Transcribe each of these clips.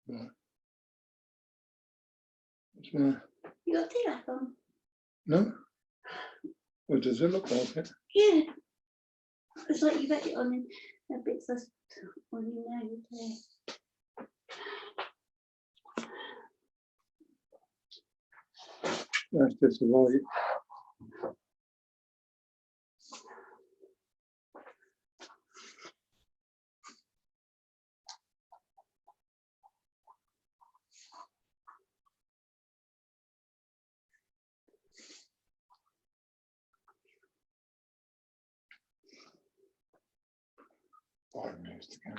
Right. What's my... You got tea light on? No? Well, does it look like it? Yeah. It's like you've had it on in a bit first on your nose there. That's just a light. Five minutes to go.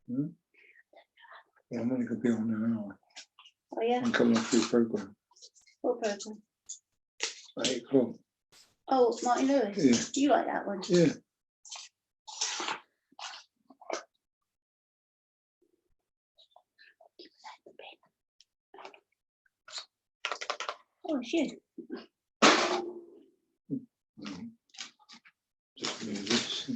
Hmm? Yeah, I'm only going to be on an hour. Oh yeah? I'm coming off your program. What program? 8 o'clock. Oh, Martin Lewis? Yeah. Do you like that one? Yeah. Oh, shit. Just move this.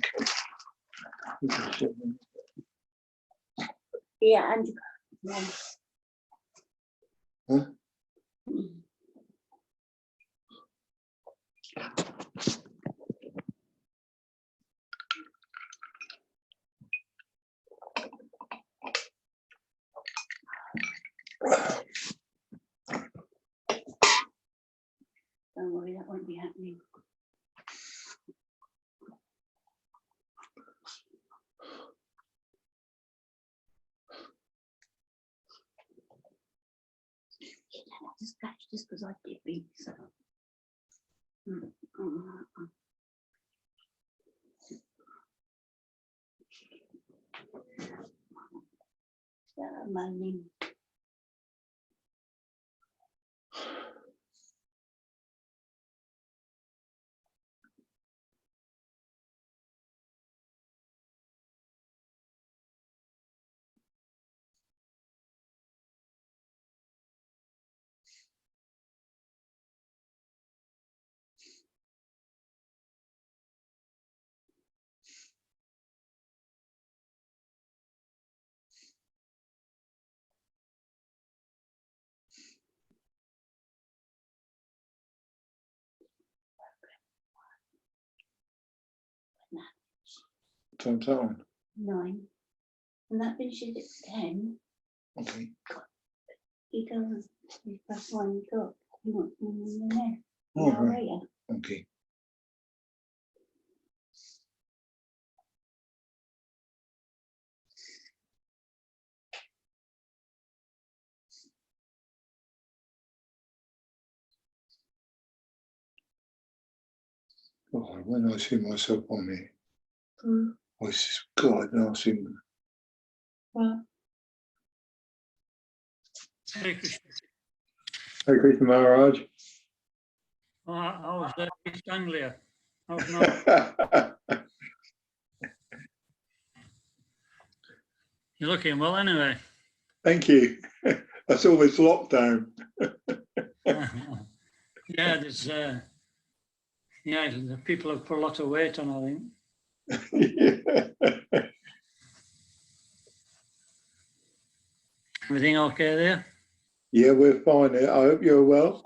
Yeah, and yeah. Huh? Don't worry, that won't be happening. You don't have to scratch just because I did beat so. Moaning. Time's that on? 9. And that finishes at 10. Okay. He doesn't. He's press 1 o'clock. He wants in there. Oh, An hour right. later. Okay. Oh, when I see myself on there, I just, God, I see. Well, Hey, Krishna. Hey, Krishna Maharaj. Oh, I was there in East Anglia. I was not. You're looking well anyway. Thank you. That's all this lockdown. Yeah, there's yeah, the people have put a lot of weight on, I think. Everything okay there? Yeah, we're fine. I hope you're well.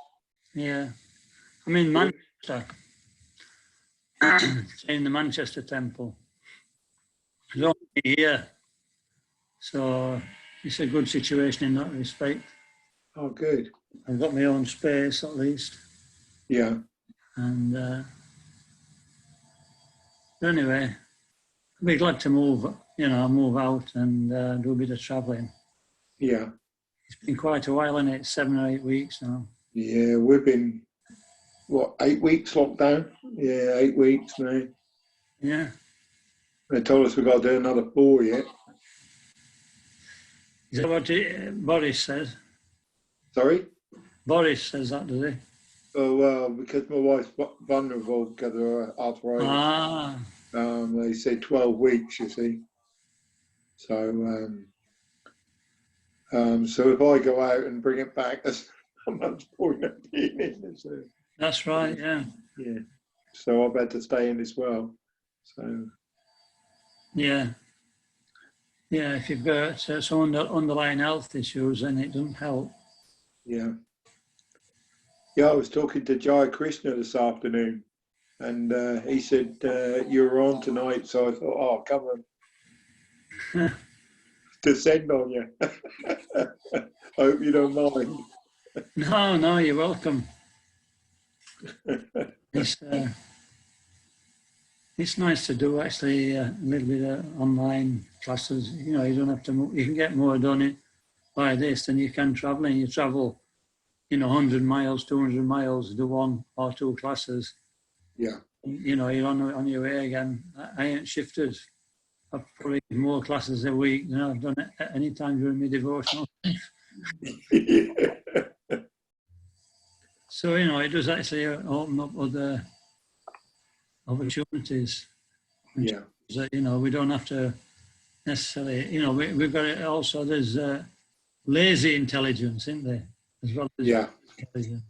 Yeah. I'm in Manchester. In the Manchester Temple. It's only here. So it's a good situation in that respect. Oh, good. I've got my own space at least. Yeah. And anyway, I'd be glad to move out and do a bit of travelling. Yeah. It's been quite a while, isn't it? 7 or 8 weeks now. Yeah, we've been, what, 8 weeks lockdown? Yeah, 8 weeks now. Yeah. They told us we've got to do another 4 yet. Is that what Boris says? Sorry? Boris says that, does he? Oh, well, because my wife's vulnerable because of her arthritis. Ah. They said 12 weeks, you see. So, so if I go out and bring it back, there's not much point of being in, is there? That's right, yeah. Yeah. So I've had to stay in as well. So. Yeah. Yeah, if you've got some underlying health issues, then it doesn't help. Yeah. Yeah, I was talking to Jai Krishna this afternoon, and he said you were on tonight, so I thought, oh, come on, descend on you. I hope you don't mind. No, no, you're welcome. It's nice to do actually a little bit of online classes. You know, you don't have to. You can get more done by this than you can traveling. You travel, 100 miles, 200 miles, do 1 or 2 classes. Yeah. You're on your way again. I ain't shifted. I've probably more classes a week than I've done at any time during my devotional. So, it does actually open up other opportunities. Yeah. That, we don't have to necessarily, we've got it also, there's lazy intelligence, isn't there? As well as intelligence.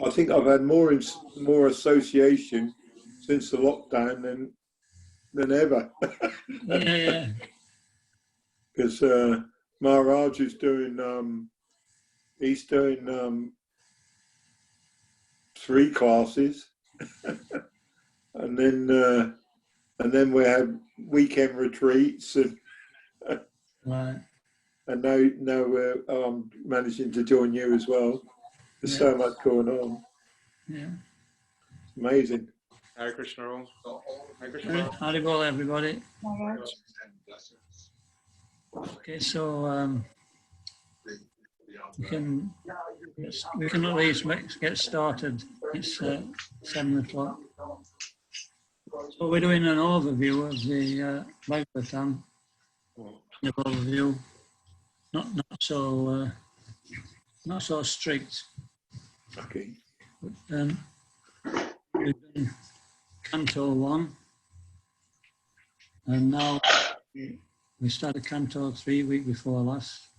I think I've had more association since the lockdown than ever. Yeah. Because Maharaj is doing, he's doing 3 classes, and then we have weekend retreats, and Right. and now we're managing to join you as well. There's so much going on. Yeah. It's amazing. Hare Krishna. Hare Krishna. Haribol, everybody. Okay, so we can at least get started. It's 7 o'clock. So we're doing an overview of the Bhagavatam. The overview, not so strict. Okay. But, we've done Canto 1, and now we started Canto 3 week before last,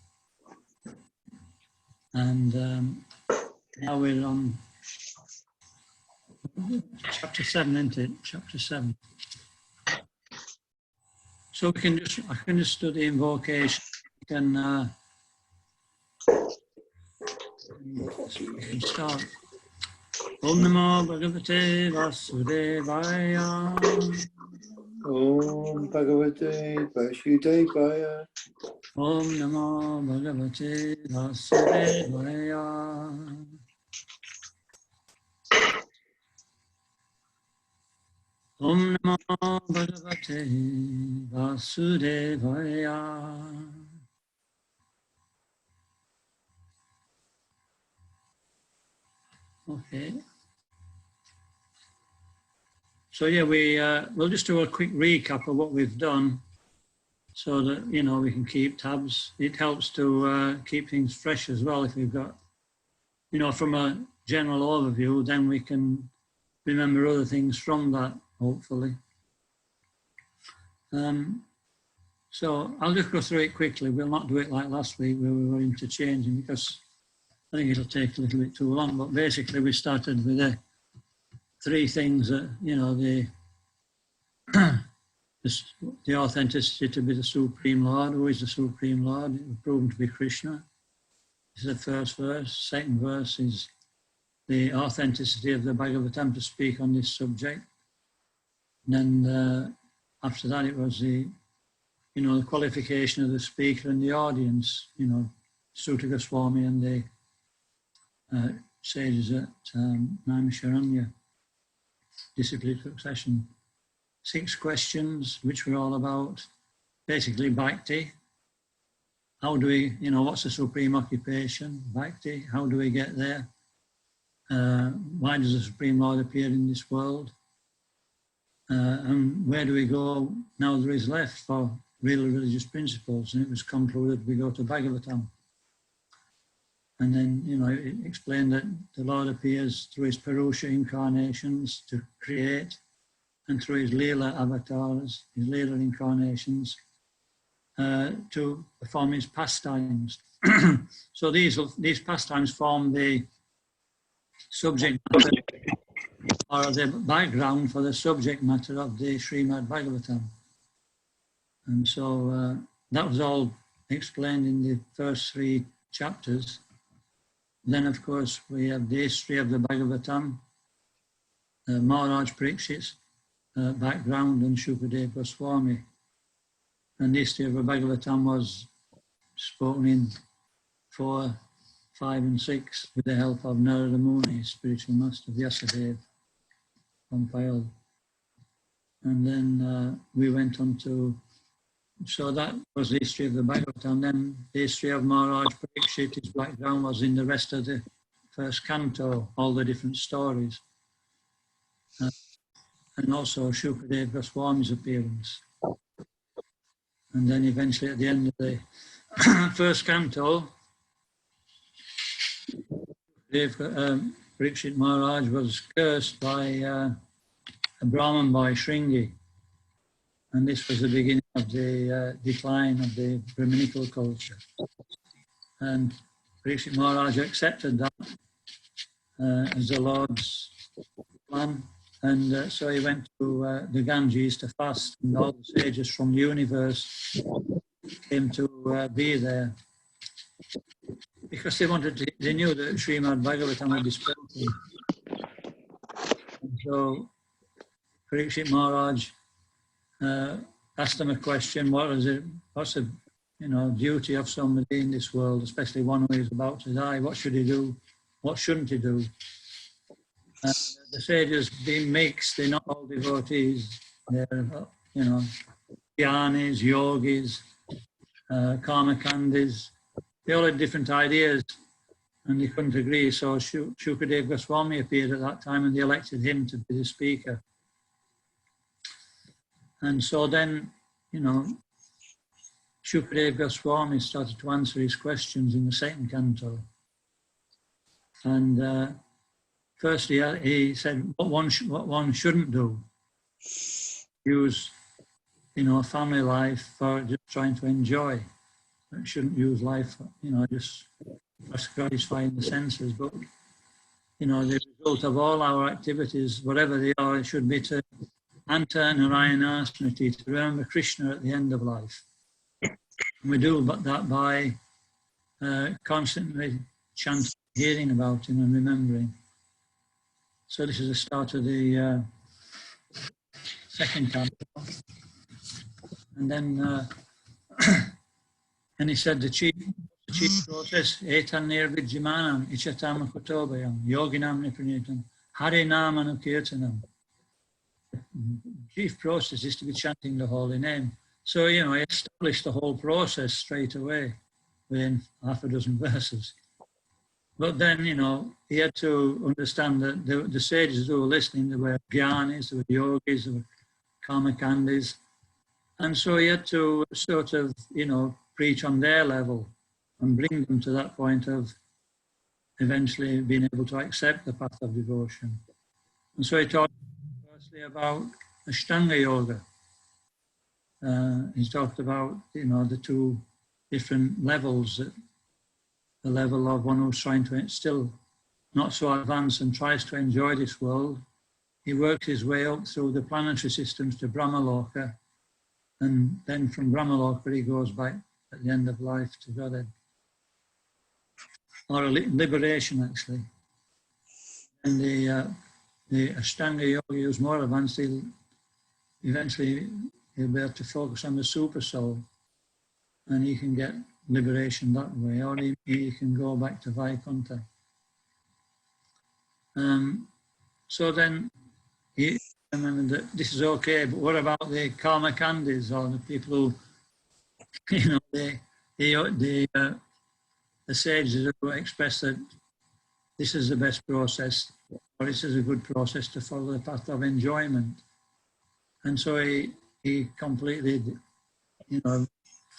and now we're on Chapter 7, isn't it? Chapter 7. So I can just do the invocation. We can start. Om Namo Bhagavate Vasudevaya. Om Bhagavate Vasudevaya. Om Namo Bhagavate Vasudevaya. Om Namo Bhagavate Vasudevaya. Okay. So yeah, we'll just do a quick recap of what we've done, so that we can keep tabs. It helps to keep things fresh as well. If we've got, from a general overview, then we can remember other things from that, hopefully. So I'll just go through it quickly. We'll not do it like last week where we were interchanging, because I think it'll take a little bit too long. But basically, we started with the 3 things that, the authenticity to be the Supreme Lord. Who is the Supreme Lord? It was proven to be Krishna. This is the first verse. Second verse is the authenticity of the Bhagavatam to speak on this subject. And then after that, it was the qualification of the speaker and the audience, Sutta Goswami and the sages at Naimisharanya, disciplinary succession. 6 questions, which were all about basically bhakti. How do we, what's the supreme occupation? Bhakti. How do we get there? Why does the Supreme Lord appear in this world? And where do we go now there is left for real religious principles? And it was concluded we go to Bhagavatam. And then, it explained that the Lord appears through his Purusha incarnations to create, and through his Leela avatars, his Leela incarnations, to perform his pastimes. So these pastimes form the subject matter, or the background for the subject matter of the Srimad Bhagavatam. And so that was all explained in the first 3 chapters. Then, of course, we have the history of the Bhagavatam, Maharaj Parikshit's background, and Shukadev Goswami. And the history of the Bhagavatam was spoken in 4, 5 and 6 with the help of Narada Muni, spiritual master Vyasadeva, compiled. And then we went on to, so that was the history of the Bhagavatam. Then the history of Maharaj Parikshit, his background was in the rest of the first canto, all the different stories. And also Shukadev Goswami's appearance. And then eventually at the end of the first canto, Parikshit Maharaj was cursed by a Brahman boy, Shringi. And this was the beginning of the decline of the Brahminical culture. And Parikshit Maharaj accepted that as the Lord's plan. And so he went to the Ganges to fast, and all the sages from the universe came to be there. Because they knew that Srimad Bhagavatam would be spoken. And so Parikshit Maharaj asked them a question: what's the duty of somebody in this world, especially one who is about to die? What should he do? What shouldn't he do? And the sages being mixed, they're not all devotees. They're jnanis, yogis, karmakandis. They all had different ideas, and they couldn't agree. So Shukadev Goswami appeared at that time, and they elected him to be the speaker. And so then, Shukadev Goswami started to answer his questions in the second canto. And firstly, he said what one shouldn't do. Use, family life for just trying to enjoy. It shouldn't use life, just gratifying the senses. But, the result of all our activities, whatever they are, it should be to Anta Narayana Smriti, to remember Krishna at the end of life. And we do that by constantly chanting, hearing about him and remembering. So this is the start of the second canto. And then and he said the chief process, etan nirvidjimanam ichatam kutobayam yoginam nipranitam harinam anukirtanam. Chief process is to be chanting the holy name. So, he established the whole process straight away within half a dozen verses. But then, he had to understand that the sages who were listening, there were jnanis, there were yogis, there were karmakandis. And so he had to sort of, preach on their level and bring them to that point of eventually being able to accept the path of devotion. And so he talked firstly about Ashtanga Yoga. He talked about, the 2 different levels, the level of one who's trying to still not so advanced and tries to enjoy this world. He works his way up through the planetary systems to Brahmaloka, and then from Brahmaloka he goes back at the end of life to Godhead. Or liberation, actually. And the Ashtanga Yogi who's more advanced, eventually he'll be able to focus on the super soul, and he can get liberation that way, or he can go back to Vaikuntha. So then he remembered that this is okay, but what about the karmakandis, or the people who, the sages who express that this is the best process, or this is a good process to follow the path of enjoyment. And so he completely,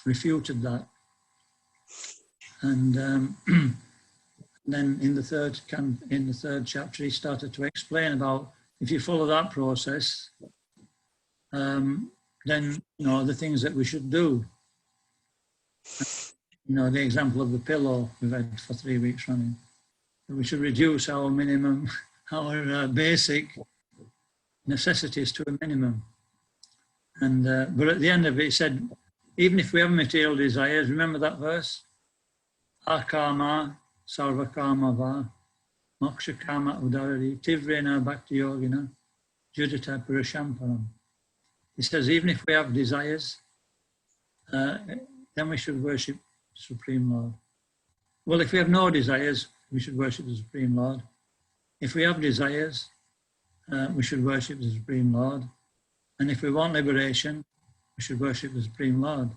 refuted that. And then in the third chapter, he started to explain about if you follow that process, then the things that we should do. The example of the pillow we've had for 3 weeks running. We should reduce our minimum, our basic necessities to a minimum. And but at the end of it, he said, even if we have material desires, remember that verse? Akama sarva kama va moksha kama udarari tivrena bhakti yogina judita purushamparam. He says, even if we have desires, then we should worship the Supreme Lord. Well, if we have no desires, we should worship the Supreme Lord. If we have desires, we should worship the Supreme Lord. And if we want liberation, we should worship the Supreme Lord.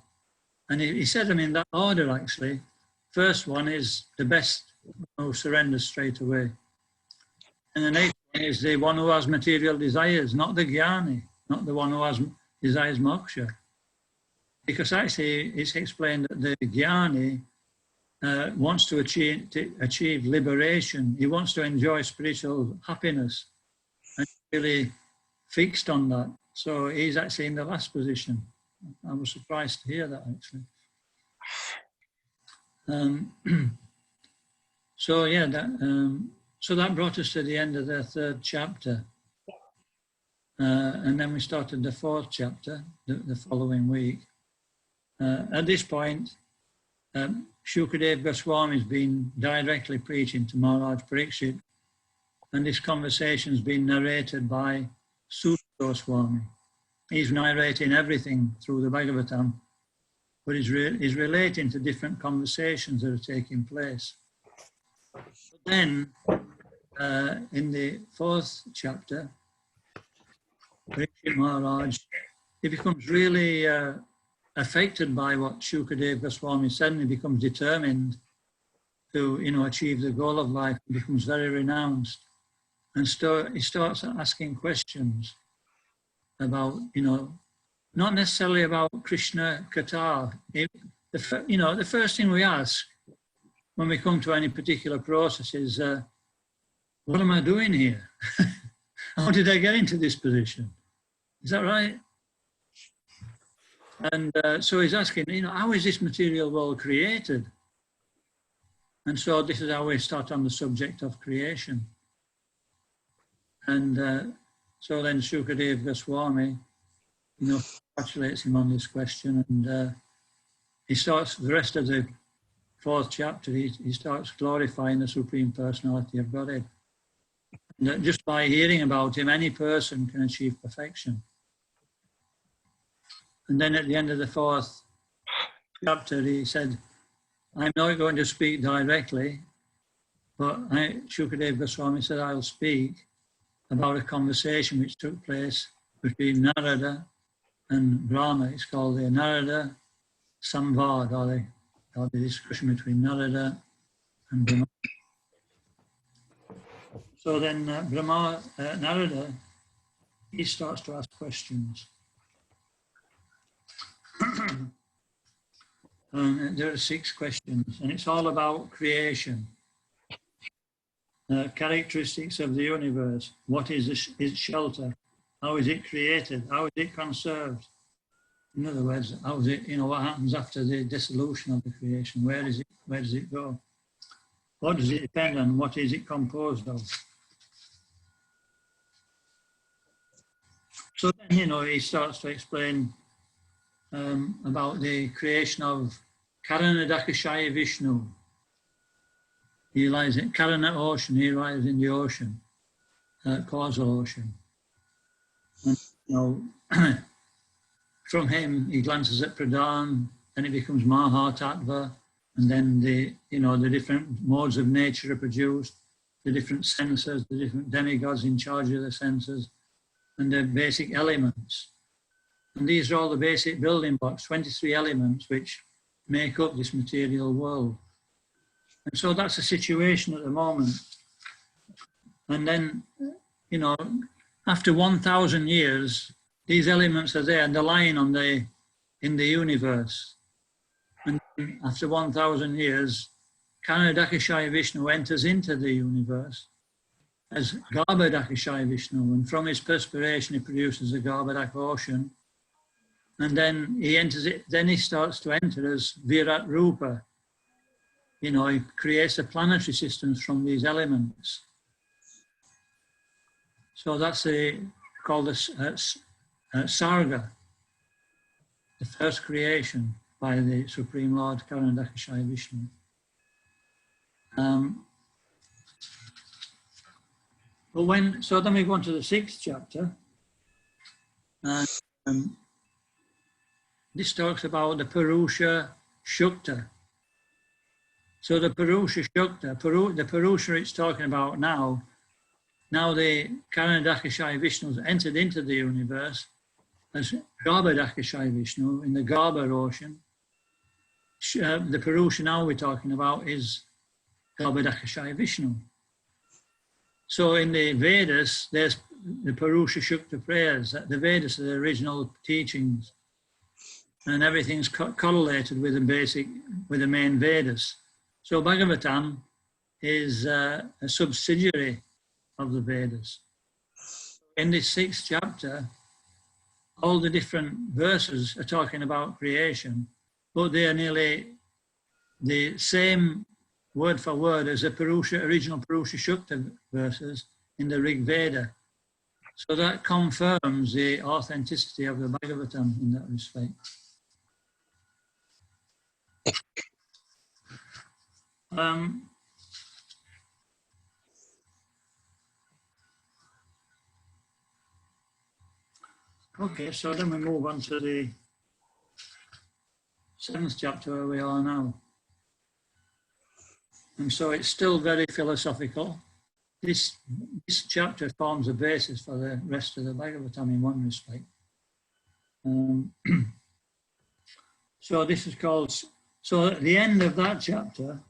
And he said them in that order, actually. First one is the best who surrenders straight away. And the next one is the one who has material desires, not the jnani, not the one who has desires moksha. Because actually it's explained that the jnani wants to achieve liberation. He wants to enjoy spiritual happiness and really fixed on that. So he's actually in the last position. I was surprised to hear that, actually. So yeah, so that brought us to the end of the third chapter. And then we started the fourth chapter the following week. At this point, Shukadev Goswami has been directly preaching to Maharaj Pariksit, and this conversation has been narrated by Suta Goswami. He's narrating everything through the Bhagavatam, but he's relating to different conversations that are taking place. But then, in the fourth chapter, Pariksit Maharaj, he becomes really affected by what Shukadev Goswami said, and he becomes determined to, achieve the goal of life. He becomes very renounced, and he starts asking questions about, not necessarily about Krishna Katha. The first thing we ask when we come to any particular process is, what am I doing here? How did I get into this position? Is that right? And so he's asking, how is this material world created? And so this is how we start on the subject of creation. And so then Shukadev Goswami, congratulates him on this question, and he starts the rest of the fourth chapter. He starts glorifying the Supreme Personality of Godhead. And that just by hearing about him, any person can achieve perfection. And then at the end of the fourth chapter, he said, I'm not going to speak directly, but Shukadev Goswami said, I'll speak about a conversation which took place between Narada and Brahma. It's called the Narada Samvad, or the discussion between Narada and Brahma. So then Narada, he starts to ask questions. There are 6 questions, and it's all about creation. Characteristics of the universe. What is its shelter? How is it created? How is it conserved? In other words, how is it, what happens after the dissolution of the creation? Where does it go? What does it depend on? What is it composed of? So then, he starts to explain about the creation of Karanadakashaya Vishnu. He lies in Karana ocean, he lies in the ocean, causal ocean. And, from him, he glances at Pradhan, then it becomes Mahatattva, and then the different modes of nature are produced, the different senses, the different demigods in charge of the senses, and the basic elements. And these are all the basic building blocks, 23 elements, which make up this material world. And so that's the situation at the moment. And then, after 1,000 years, these elements are there and they're lying in the universe. And after 1,000 years, Karanadakashaya Vishnu enters into the universe as Garbhodakashaya Vishnu, and from his perspiration he produces a Garbhodak ocean. And then he enters it, then he starts to enter as Virat Rupa. He creates the planetary systems from these elements. So that's called a Sarga. the first creation by the Supreme Lord Karanadakashaya Vishnu. So then we go on to the 6th chapter, and this talks about the Purusha Shukta. So the Purusha Shukta, the Purusha it's talking about now the Karanadakashaya Vishnu has entered into the universe as Garbhadakashaya Vishnu in the Garbha ocean. The Purusha now we're talking about is Garbhadakashaya Vishnu. So in the Vedas, there's the Purusha Shukta prayers. The Vedas are the original teachings, and everything's correlated with the main Vedas. So Bhagavatam is a subsidiary of the Vedas. In this 6th chapter, all the different verses are talking about creation, but they are nearly the same word for word as the original Purusha Shukta verses in the Rig Veda. So that confirms the authenticity of the Bhagavatam in that respect. Okay, so then we move on to the 7th chapter where we are now. And so it's still very philosophical. This chapter forms a basis for the rest of the Bhagavatam in one respect. So this is called, so at the end of that chapter,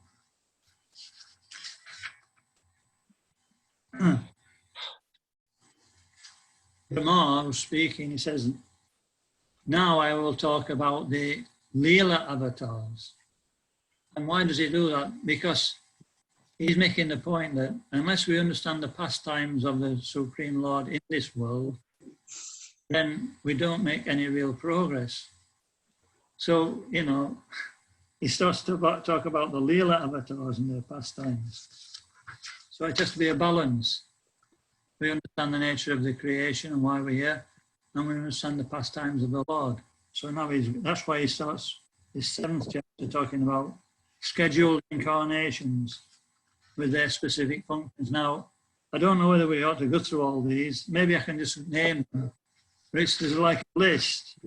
Brahma was speaking, he says, now I will talk about the Leela avatars. And why does he do that? Because he's making the point that unless we understand the pastimes of the Supreme Lord in this world, then we don't make any real progress. So, you know, he starts to talk about the Leela avatars and their pastimes. So it has to be a balance. We understand the nature of the creation and why we're here, and we understand the pastimes of the Lord. So now that's why he starts his 7th chapter talking about scheduled incarnations with their specific functions. Now, I don't know whether we ought to go through all these. Maybe I can just name them. There's like a list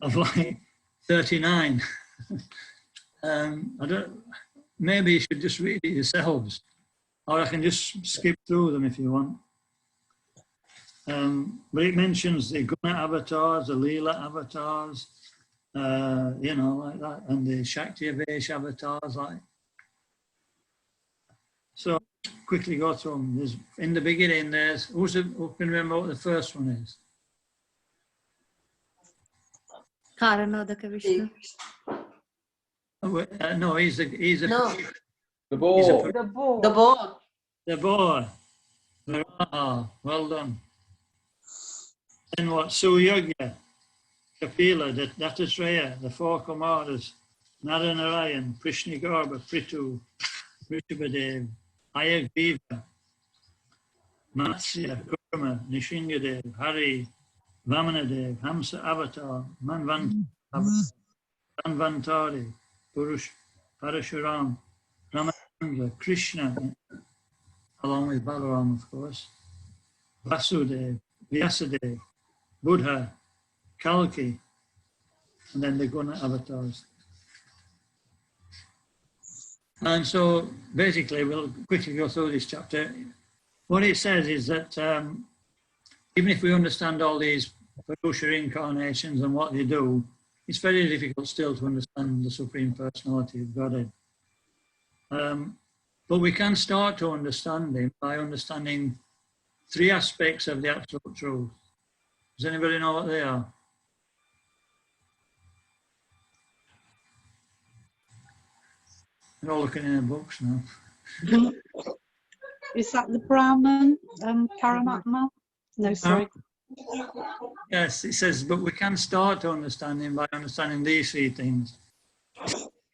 of like 39. Maybe you should just read it yourselves, or I can just skip through them if you want. But it mentions the Guna avatars, the Leela avatars, you know, like that, and the Shakti Avesh avatars, like. So quickly go through them. There's, in the beginning, there's, who can remember what the first one is? Karanodaka Vishnu. No, he's a No. The ball. The boar. The boy. Varaha, well done. Then what? Suyogya, Kapila, Datashraya, the 4 Kumaras, Naranarayan, Krishnagarbha, Prithu, Rishabhadev, Ayagriva, Matsya, Kurma, Nishingadev, Hari, Vamanadev, Hamsa Avatar, Manvantari, Purush, Parashuram, Ramananda, Krishna, along with Balaram, of course, Vasudev, Vyasadev, Buddha, Kalki, and then the Guna avatars. And so basically, we'll quickly go through this chapter. What it says is that even if we understand all these Purusha incarnations and what they do, it's very difficult still to understand the Supreme Personality of Godhead. But we can start to understand him by understanding 3 aspects of the Absolute Truth. Does anybody know what they are? They're all looking in their books now. Is that the Brahman, Paramatma? No, sorry. Yes, it says, but we can start to understand him by understanding these 3 things.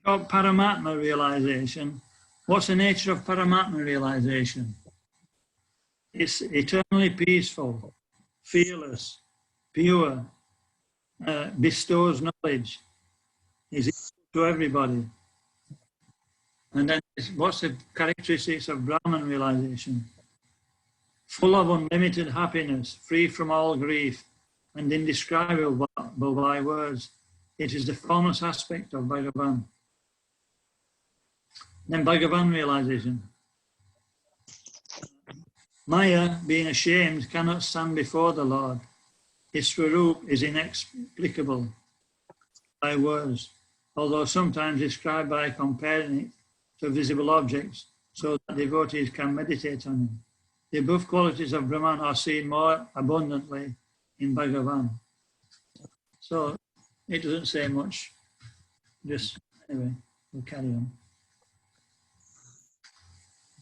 Called Paramatma Realization. What's the nature of Paramatma Realization? It's eternally peaceful, fearless, pure, bestows knowledge, is equal to everybody. And then what's the characteristics of Brahman realization? Full of unlimited happiness, free from all grief, and indescribable by words. It is the formless aspect of Bhagavan. Then Bhagavan realization. Maya, being ashamed, cannot stand before the Lord. His swarup is inexplicable by words, although sometimes described by comparing it to visible objects, so that devotees can meditate on him. The above qualities of Brahman are seen more abundantly in Bhagavan. So it doesn't say much. Just, anyway, we'll carry on.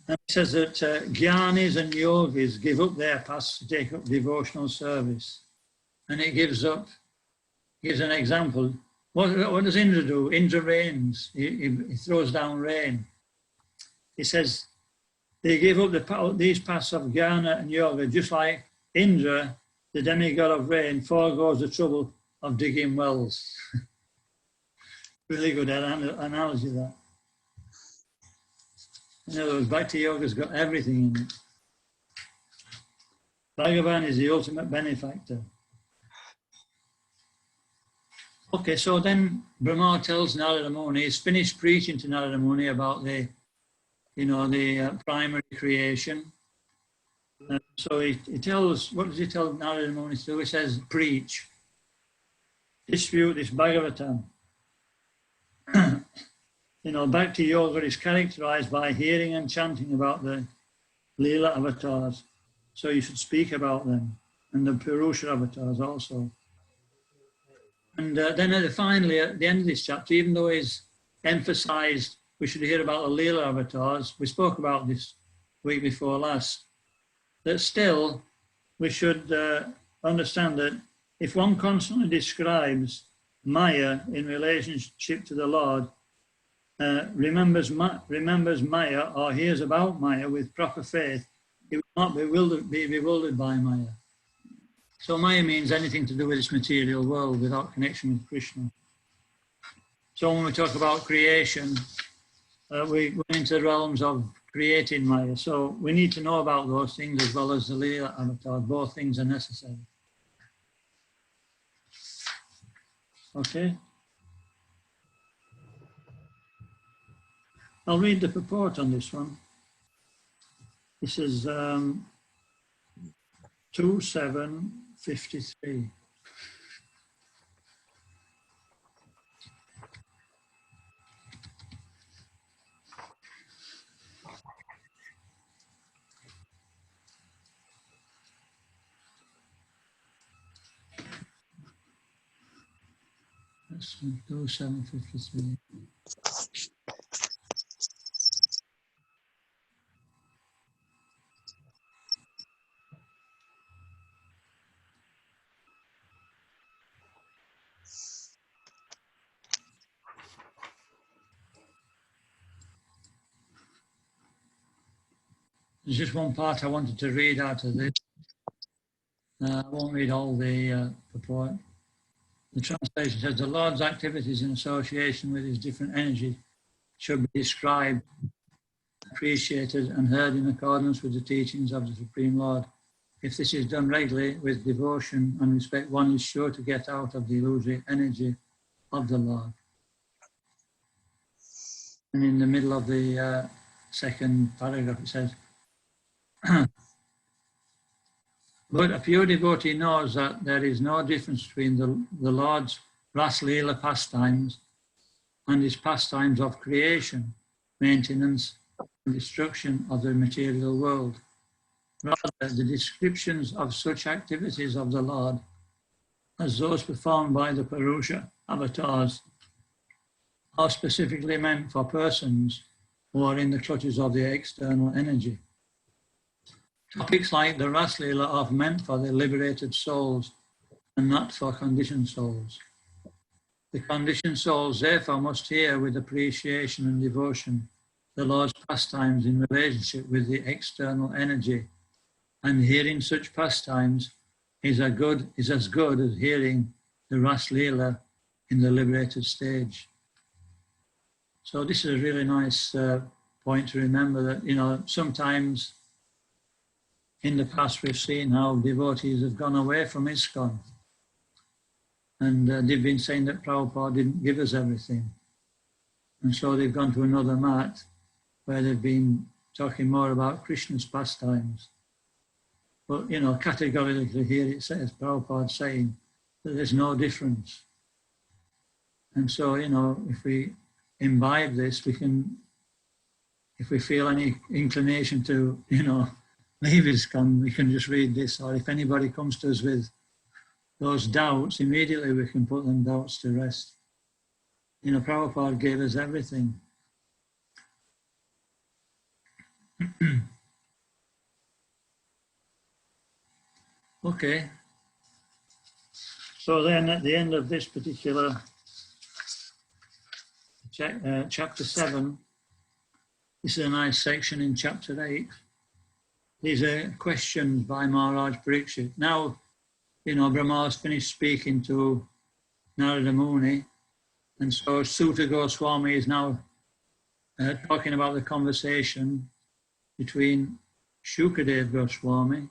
And it says that jnanis and yogis give up their pasts to take up devotional service. And it gives an example. What does Indra do? Indra rains. He throws down rain. He says they give up these paths of jnana and yoga, just like Indra, the demigod of rain, foregoes the trouble of digging wells. Really good analogy, that. In other words, Bhakti Yoga's got everything in it. Bhagavan is the ultimate benefactor. Okay, so then Brahma tells Narada Muni, he's finished preaching to Narada Muni about the primary creation. So he tells, what does he tell Narada Muni to do? He says, preach, dispute this Bhagavatam. Bhakti Yoga is characterized by hearing and chanting about the Leela avatars. So you should speak about them, and the Purusha avatars also. And then finally, at the end of this chapter, even though he's emphasized we should hear about the Leela avatars, we spoke about this week before last, that still we should understand that if one constantly describes Maya in relationship to the Lord, remembers Maya or hears about Maya with proper faith, he will not be bewildered by Maya. So Maya means anything to do with this material world without connection with Krishna. So when we talk about creation, we go into the realms of creating Maya. So we need to know about those things as well as the Leela avatar. Both things are necessary. Okay. I'll read the purport on this one. This is 2753. That's 2753. There's just one part I wanted to read out of this. I won't read all the purport. The translation says, the Lord's activities in association with his different energies should be described, appreciated, and heard in accordance with the teachings of the Supreme Lord. If this is done regularly with devotion and respect, one is sure to get out of the illusory energy of the Lord. And in the middle of the second paragraph, it says, but a pure devotee knows that there is no difference between the Lord's Ras Leela pastimes and his pastimes of creation, maintenance, and destruction of the material world. Rather, the descriptions of such activities of the Lord as those performed by the Purusha avatars are specifically meant for persons who are in the clutches of the external energy. Topics like the Ras Leela are meant for the liberated souls and not for conditioned souls. The conditioned souls therefore must hear with appreciation and devotion the Lord's pastimes in relationship with the external energy, and hearing such pastimes is as good as hearing the Ras Leela in the liberated stage. So this is a really nice point to remember that, you know, sometimes in the past we've seen how devotees have gone away from ISKCON, and they've been saying that Prabhupada didn't give us everything. And so they've gone to another mat where they've been talking more about Krishna's pastimes. But, you know, categorically here it says, Prabhupada saying that there's no difference. And so, you know, if we imbibe this, we can, if we feel any inclination to, you know, leave ISKCON, we can just read this. Or if anybody comes to us with those doubts, immediately we can put them doubts to rest. You know, Prabhupada gave us everything. Okay. So then at the end of this particular chapter 7, this is a nice section in chapter 8. These are questions by Maharaj Parikshit. Now, you know, Brahma has finished speaking to Narada Muni, and so Suta Goswami is now talking about the conversation between Shukadev Goswami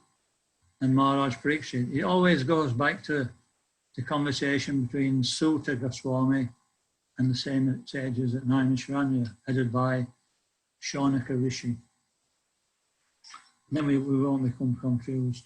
and Maharaj Parikshit. It always goes back to the conversation between Suta Goswami and the same sages at Naimisharanya, headed by Shaunaka Rishi. Then we won't become confused.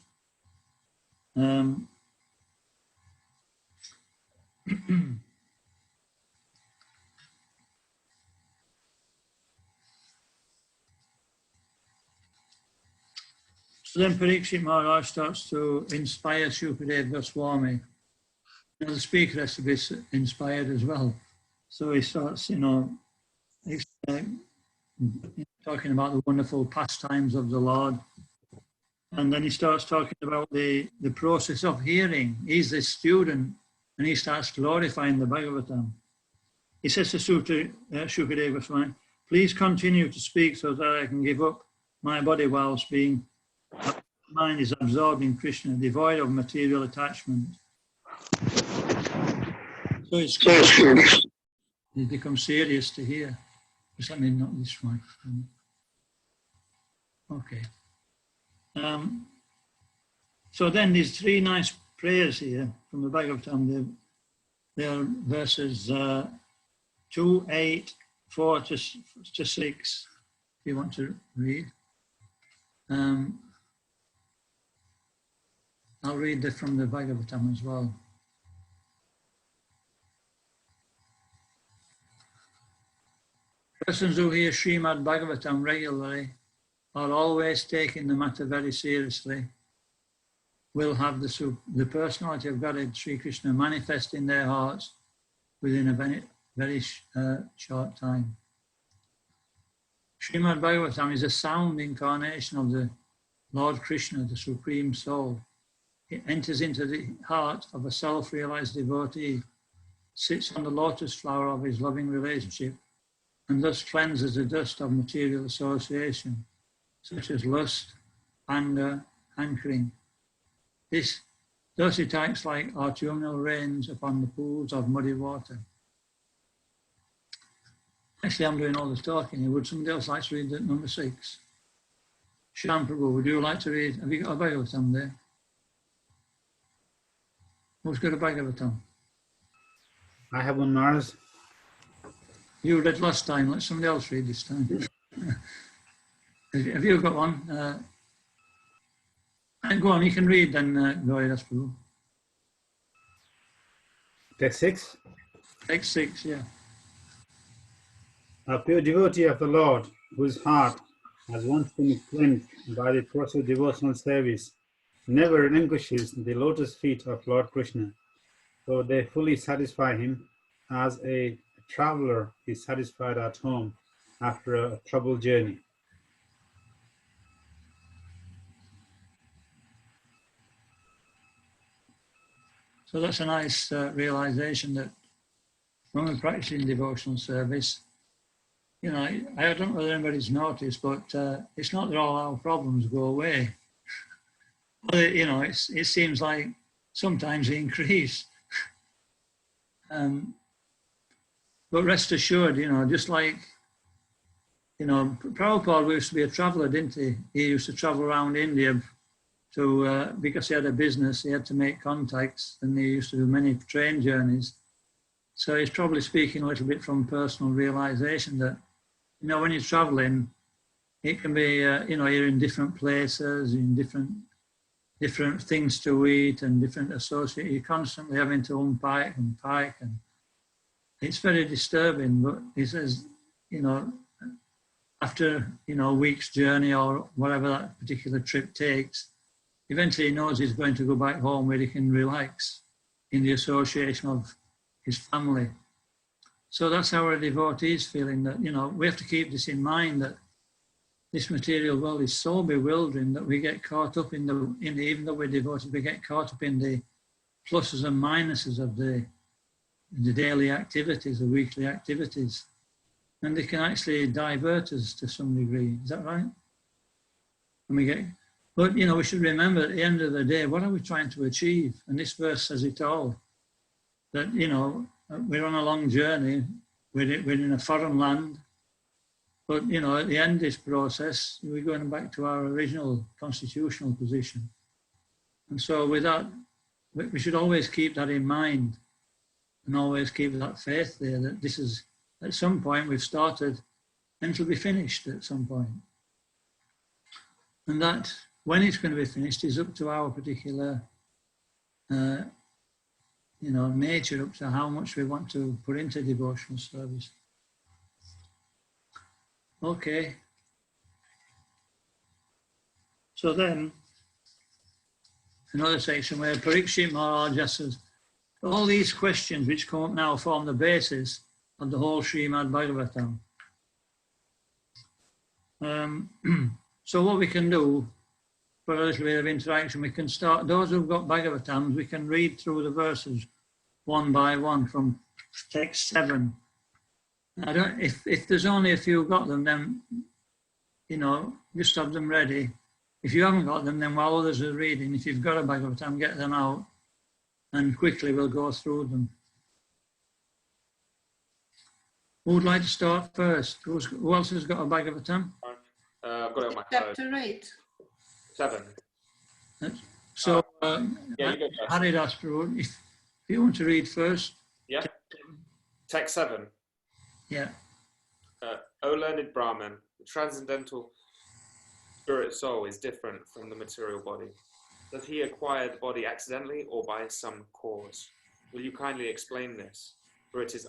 So then Parikshit Maharaj starts to inspire Shukadev Goswami. You know, the speaker has to be inspired as well. So he starts, you know, he's talking about the wonderful pastimes of the Lord. And then he starts talking about the process of hearing. He's the student, and he starts glorifying the Bhagavatam. He says to Shukadev Goswami, please continue to speak so that I can give up my body whilst being, my mind is absorbed in Krishna, devoid of material attachment. So it's becomes serious to hear. Just let me knock this microphone. Okay. So then these three nice prayers here from the Bhagavatam, they're verses 2, 8, 4 to 6, if you want to read. I'll read from the Bhagavatam as well. Persons who hear Srimad Bhagavatam regularly are always taking the matter very seriously, will have the personality of Godhead Sri Krishna manifest in their hearts within a very short time. Srimad Bhagavatam is a sound incarnation of the Lord Krishna, the Supreme Soul. It enters into the heart of a self-realized devotee, sits on the lotus flower of his loving relationship, and thus cleanses the dust of material association, such as lust, anger, hankering. Thus it acts like autumnal rains upon the pools of muddy water. Actually, I'm doing all the talking here. Would somebody else like to read number 6? Shyam Prabhu, would you like to read? Have you got a Bhagavatam there? Who's got a Bhagavatam? I have one, Mars. You read last time. Let somebody else read this time. Have you got one? Go on, you can read then. Go ahead, Prabhu. Text 6. Text 6, yeah. A pure devotee of the Lord, whose heart has once been cleansed by the process of devotional service, never relinquishes the lotus feet of Lord Krishna, so they fully satisfy him as a traveler is satisfied at home after a troubled journey. So that's a nice realization that when we're practicing devotional service, you know, I don't know whether anybody's noticed, but it's not that all our problems go away. You know, it seems like sometimes they increase. But rest assured, just like, Prabhupada used to be a traveller, didn't he? He used to travel around India to, because he had a business, he had to make contacts, and he used to do many train journeys. So he's probably speaking a little bit from personal realization that, when you're traveling, it can be, you're in different places, in different things to eat and different associates. You're constantly having to unpack and pack, and it's very disturbing. But he says, after, a week's journey or whatever that particular trip takes, eventually he knows he's going to go back home where he can relax in the association of his family. So that's how our devotees feeling, that, we have to keep this in mind, that this material world is so bewildering that we get caught up in the even though we're devoted, we get caught up in the pluses and minuses of the daily activities, the weekly activities. And they can actually divert us to some degree. Is that right? But we should remember at the end of the day, what are we trying to achieve? And this verse says it all. That, we're on a long journey, we're in a foreign land, but, at the end of this process, we're going back to our original constitutional position. And so with that, we should always keep that in mind and always keep that faith there, that this is, at some point we've started and it'll be finished at some point. And that when it's going to be finished is up to our particular nature, up to how much we want to put into devotional service. Okay. So then, another section where Parikshit Maharaj says, all these questions which come up now form the basis of the whole Srimad Bhagavatam. So what we can do, for a little bit of interaction, we can start, those who've got Bhagavatams, we can read through the verses one by one from text 7. If there's only a few got them, then, just have them ready. If you haven't got them, then while others are reading, if you've got a Bhagavatam, get them out, and quickly we'll go through them. Who would like to start first? Who else has got a Bhagavatam? I've got it on my phone. Chapter 8. 7. So, Yeah, you go first. Haridas Prabhu, if you want to read first. Yeah. Text 7. Yeah. O learned Brahman, the transcendental spirit soul is different from the material body. Does he acquire the body accidentally or by some cause? Will you kindly explain this, for it is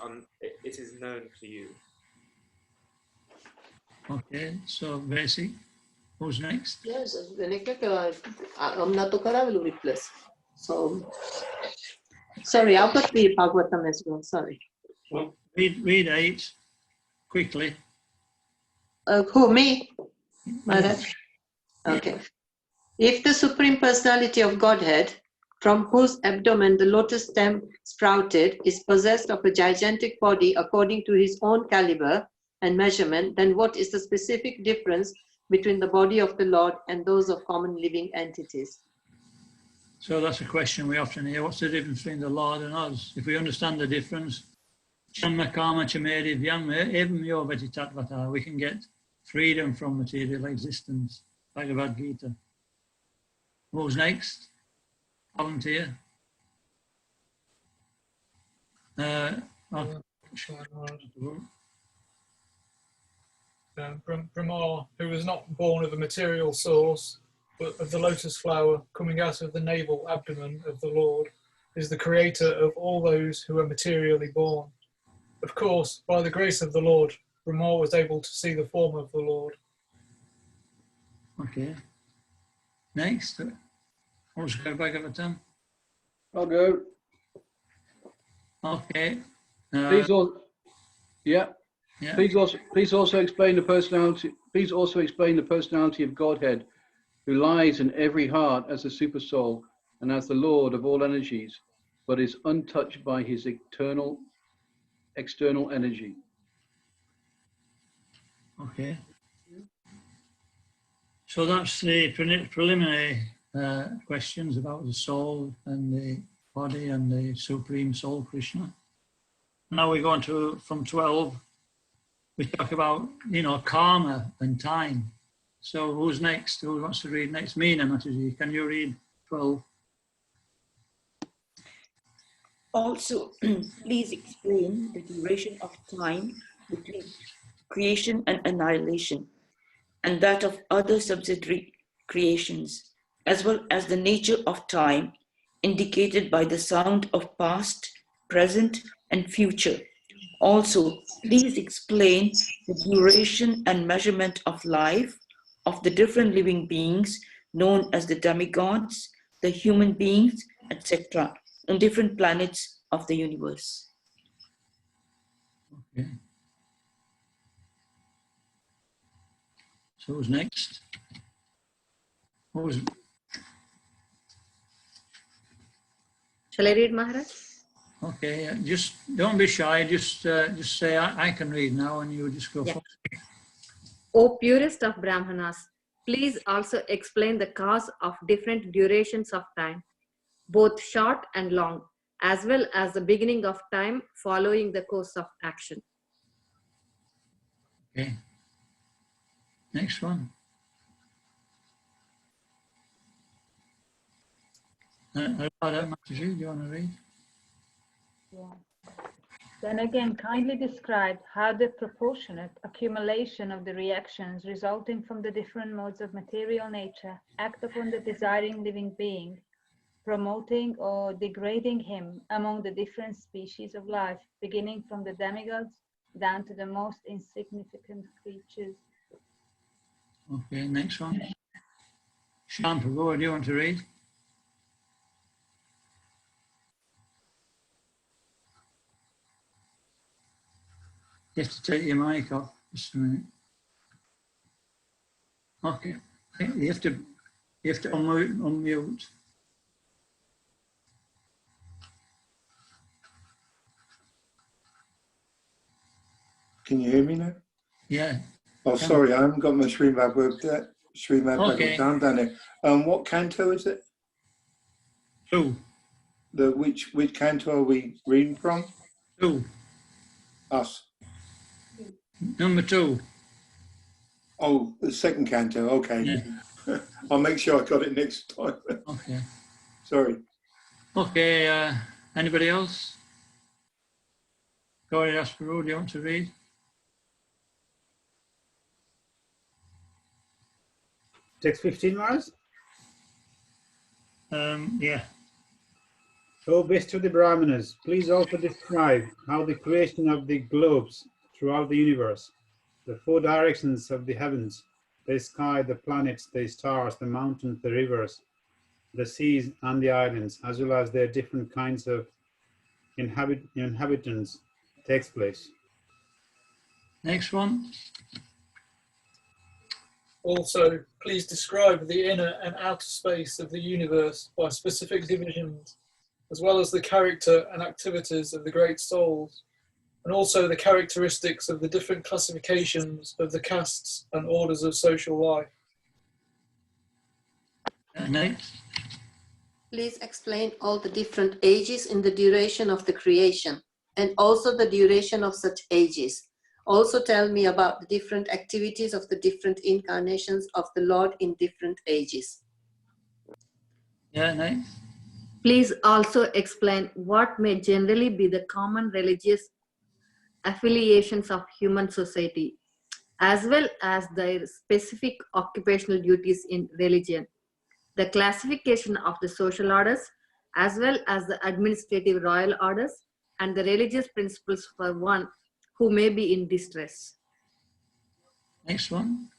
known to you? Okay, so basic. Who's next? Yes, I'm not will replace. So, sorry, I've got the Bhagavatam as well. Sorry. Read 8 quickly. Who, me? Maharaj? Okay. If the Supreme Personality of Godhead, from whose abdomen the lotus stem sprouted, is possessed of a gigantic body according to his own caliber and measurement, then what is the specific difference between the body of the Lord and those of common living entities? So that's a question we often hear. What's the difference between the Lord and us? If we understand the difference, we can get freedom from material existence. Bhagavad Gita. Who's next? Volunteer. Brahma, who was not born of a material source, but of the lotus flower coming out of the navel abdomen of the Lord, is the creator of all those who are materially born. Of course, by the grace of the Lord, Brahma was able to see the form of the Lord. Okay. Next. Who's got Bhagavatam? I'll go. Okay. Please also, yeah. Yeah. Please also explain the personality. Please also explain the personality of Godhead, who lies in every heart as the supersoul and as the Lord of all energies, but is untouched by his external energy. Okay. So that's the preliminary questions about the soul and the body and the Supreme Soul Krishna. Now we're going to, from 12, we talk about, karma and time. So who's next? Who wants to read next? Meena Mataji, can you read 12? Also, please explain the duration of time between creation and annihilation, and that of other subsidiary creations, as well as the nature of time indicated by the sound of past, present, and future. Also, please explain the duration and measurement of life of the different living beings known as the demigods, the human beings, etc., on different planets of the universe. Okay. So who's next? Shall I read, Maharaj? Okay, just don't be shy. Just say I can read now, and you just go. Yeah. For O purest of Brahmanas, please also explain the cause of different durations of time, both short and long, as well as the beginning of time following the course of action. Okay. Next one. Radha Mataji, do you want to read? Yeah. Then again, kindly describe how the proportionate accumulation of the reactions resulting from the different modes of material nature act upon the desiring living being, promoting or degrading him among the different species of life, beginning from the demigods down to the most insignificant creatures. Okay, next one. Shyam Prabhu, do you want to read? You have to take your mic off just a minute. Okay, you have to unmute. Can you hear me now? Yeah. Oh, sorry, I haven't got my Srimad Bhagavatam down there. What canto is it? 2. Which canto are we reading from? 2. Us. Number 2. Oh, the second canto. Okay. Yeah. I'll make sure I got it next time. Okay. Sorry. Okay. Anybody else? Gauri Asparu, do you want to read? Text 15, Mars? Yeah. O best of the Brahmanas, please also describe how the creation of the globes throughout the universe, the 4 directions of the heavens, the sky, the planets, the stars, the mountains, the rivers, the seas, and the islands, as well as their different kinds of inhabitants, takes place. Next one. Also, please describe the inner and outer space of the universe by specific divisions, as well as the character and activities of the great souls, and also the characteristics of the different classifications of the castes and orders of social life. Next. Please explain all the different ages in the duration of the creation, and also the duration of such ages. Also tell me about the different activities of the different incarnations of the Lord in different ages. Yeah, next. Please also explain what may generally be the common religious affiliations of human society, as well as their specific occupational duties in religion, the classification of the social orders, as well as the administrative royal orders, and the religious principles for one who may be in distress. Next one.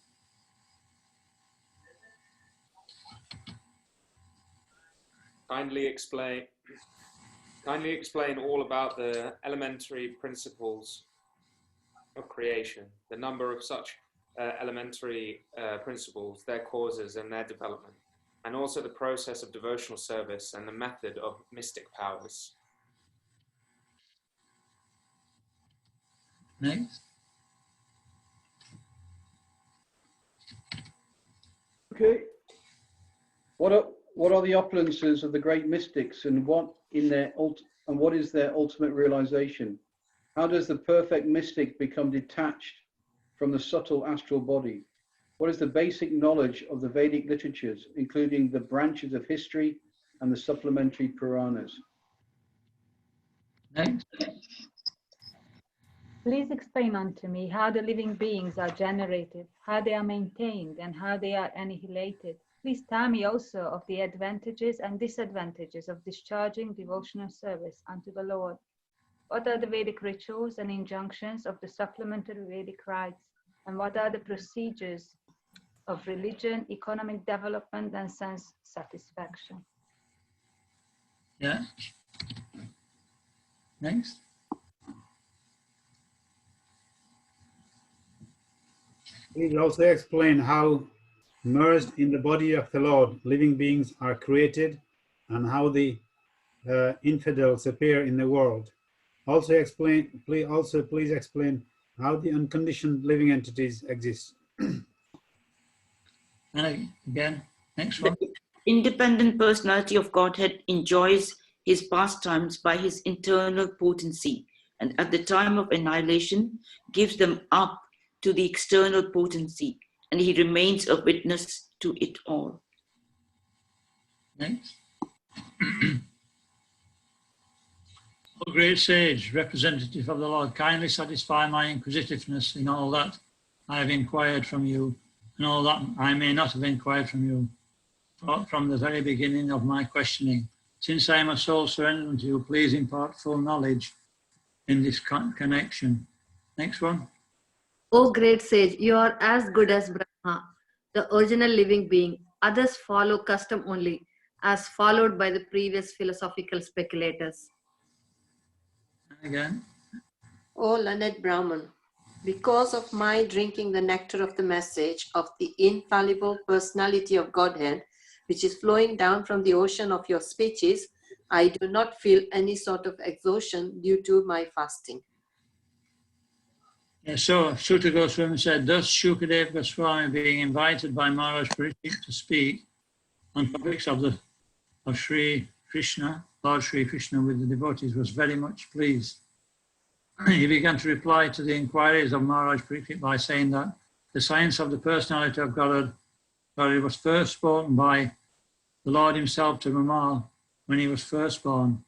Kindly explain all about the elementary principles of creation, the number of such elementary principles, their causes and their development, and also the process of devotional service and the method of mystic powers. Next. Okay. What are the opulences of the great mystics, and what is their ultimate realization? How does the perfect mystic become detached from the subtle astral body? What is the basic knowledge of the Vedic literatures, including the branches of history and the supplementary Puranas? Next. Please explain unto me how the living beings are generated, how they are maintained, and how they are annihilated. Please tell me also of the advantages and disadvantages of discharging devotional service unto the Lord. What are the Vedic rituals and injunctions of the supplementary Vedic rites? And what are the procedures of religion, economic development, and sense satisfaction? Yeah. Next. Please also explain how, merged in the body of the Lord, living beings are created and how the infidels appear in the world. Also please explain how the unconditioned living entities exist. And again, next The one. independent personality of Godhead enjoys his pastimes by his internal potency, and at the time of annihilation gives them up to the external potency, and he remains a witness to it all. Next. O great sage, representative of the Lord, kindly satisfy my inquisitiveness in all that I have inquired from you, and all that I may not have inquired from you from the very beginning of my questioning. Since I am a soul surrendered unto you, please impart full knowledge in this connection. Next one. O great sage, you are as good as Brahma, the original living being. Others follow custom only, as followed by the previous philosophical speculators. Again. O learned Brahman, because of my drinking the nectar of the message of the infallible personality of Godhead, which is flowing down from the ocean of your speeches, I do not feel any sort of exhaustion due to my fasting. Yeah, so Sutta Goswami said, thus Shukadeva Goswami, being invited by Maharaj Parikshit to speak on topics of Sri Krishna, Lord Sri Krishna with the devotees, was very much pleased. He began to reply to the inquiries of Maharaj Parikshit by saying that the science of the personality of God was first spoken by the Lord himself to Brahma when he was first born.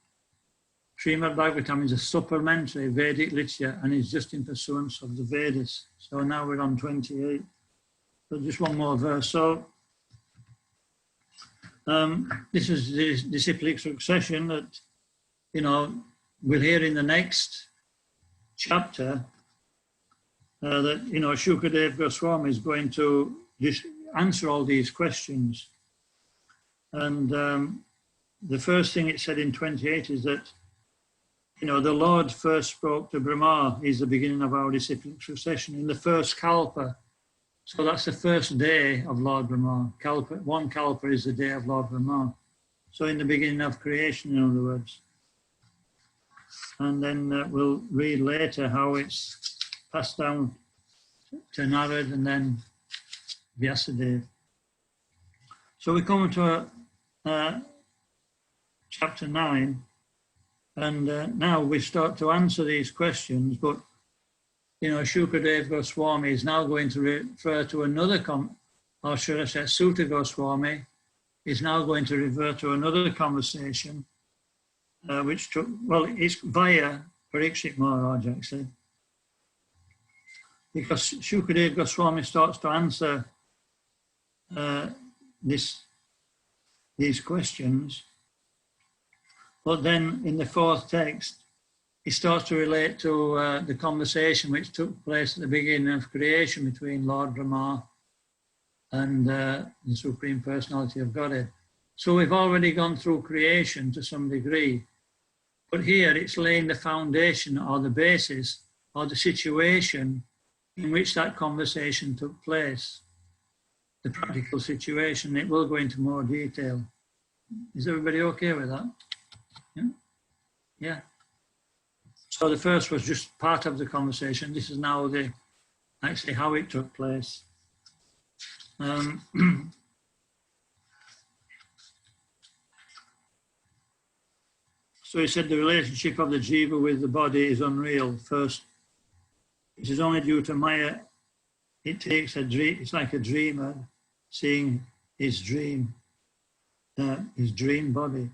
Srimad Bhagavatam is a supplementary Vedic literature and is just in pursuance of the Vedas. So now we're on 28. So just one more verse. So this is the disciplic succession that, we'll hear in the next chapter that, Shukadeva Goswami is going to answer all these questions. And the first thing it said in 28 is that, the Lord first spoke to Brahma, is the beginning of our disciplic succession, in the first kalpa. So that's the first day of Lord Brahma. One kalpa is the day of Lord Brahma. So in the beginning of creation, in other words. And then we'll read later how it's passed down to Narad and then Vyasadeva. So we come to chapter 9. And now we start to answer these questions, but, Shukadeva Goswami is now going to refer to another, or should I say Sutta Goswami is now going to refer to another conversation, which took, it's via Parikshit Maharaj actually, because Shukadeva Goswami starts to answer these questions, but then in the fourth text, he starts to relate to the conversation which took place at the beginning of creation between Lord Brahma and the Supreme Personality of Godhead. So we've already gone through creation to some degree, but here it's laying the foundation or the basis or the situation in which that conversation took place, the practical situation. It will go into more detail. Is everybody okay with that? Yeah? Yeah. So the first was just part of the conversation. This is now actually how it took place. So he said the relationship of the jiva with the body is unreal. First, it is only due to Maya. It takes a dream. It's like a dreamer seeing his dream body.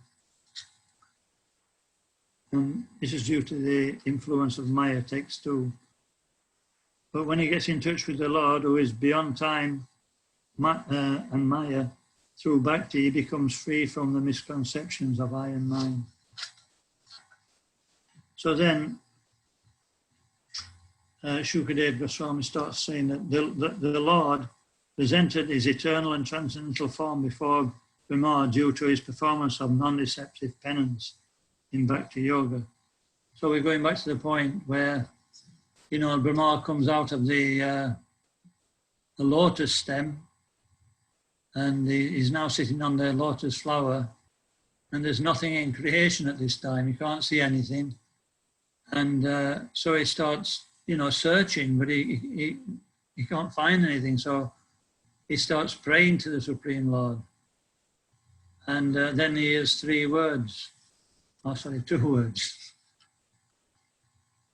And this is due to the influence of Maya, text 2. But when he gets in touch with the Lord, who is beyond time and Maya, through bhakti, he becomes free from the misconceptions of I and mine. So then, Shukadev Goswami starts saying that the Lord presented his eternal and transcendental form before Brahma due to his performance of non-deceptive penance in Bhakti Yoga. So we're going back to the point where, Brahma comes out of the lotus stem, and he's now sitting on the lotus flower, and there's nothing in creation at this time. He can't see anything. And so he starts, searching, but he can't find anything. So he starts praying to the Supreme Lord. And then he hears 2 words.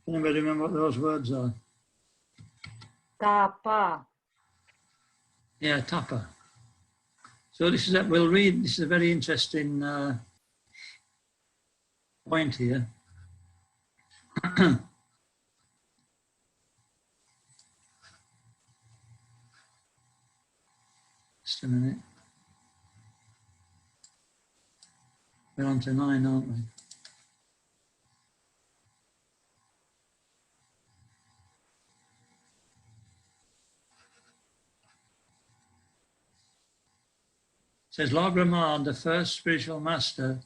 Anybody remember what those words are? Tapa. Yeah, tapa. So this is we'll read. This is a very interesting point here. Just a minute. We're on to 9, aren't we? It says, Lord Brahma, the first spiritual master,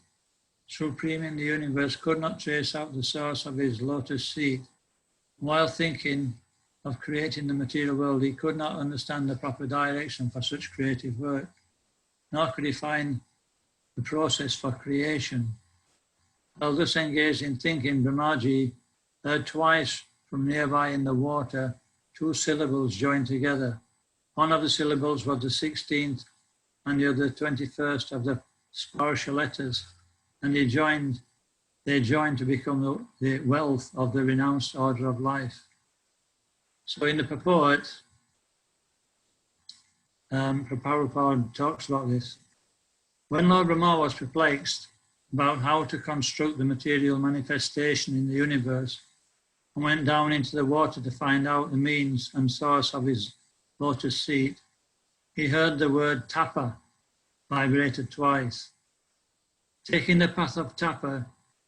supreme in the universe, could not trace out the source of his lotus seed. While thinking of creating the material world, he could not understand the proper direction for such creative work, nor could he find the process for creation. While thus engaged in thinking, Brahmaji heard twice from nearby in the water 2 syllables joined together. One of the syllables was the 16th and the other 21st of the Sparsha letters, and they joined to become the wealth of the renounced order of life. So in the purport, Prabhupada talks about this. When Lord Brahma was perplexed about how to construct the material manifestation in the universe, and went down into the water to find out the means and source of his lotus seed, he heard the word tapa vibrated twice. Taking the path of tapa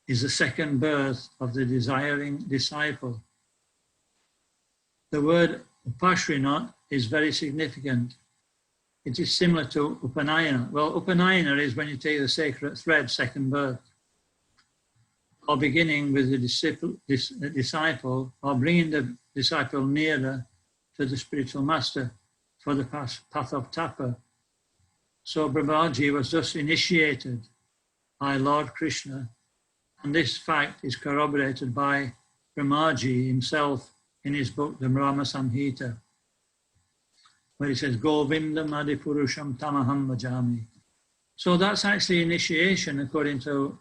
is the second birth of the desiring disciple. The word upashrinat is very significant. It is similar to upanayana. Well, upanayana is when you take the sacred thread, second birth, or beginning with the disciple, or bringing the disciple nearer to the spiritual master for the path of tapa. So Brahmaji was thus initiated by Lord Krishna, and this fact is corroborated by Brahmaji himself in his book, the Brahma Samhita, where he says, Govindam Adipurusham Tamaham Bhajami. So that's actually initiation according to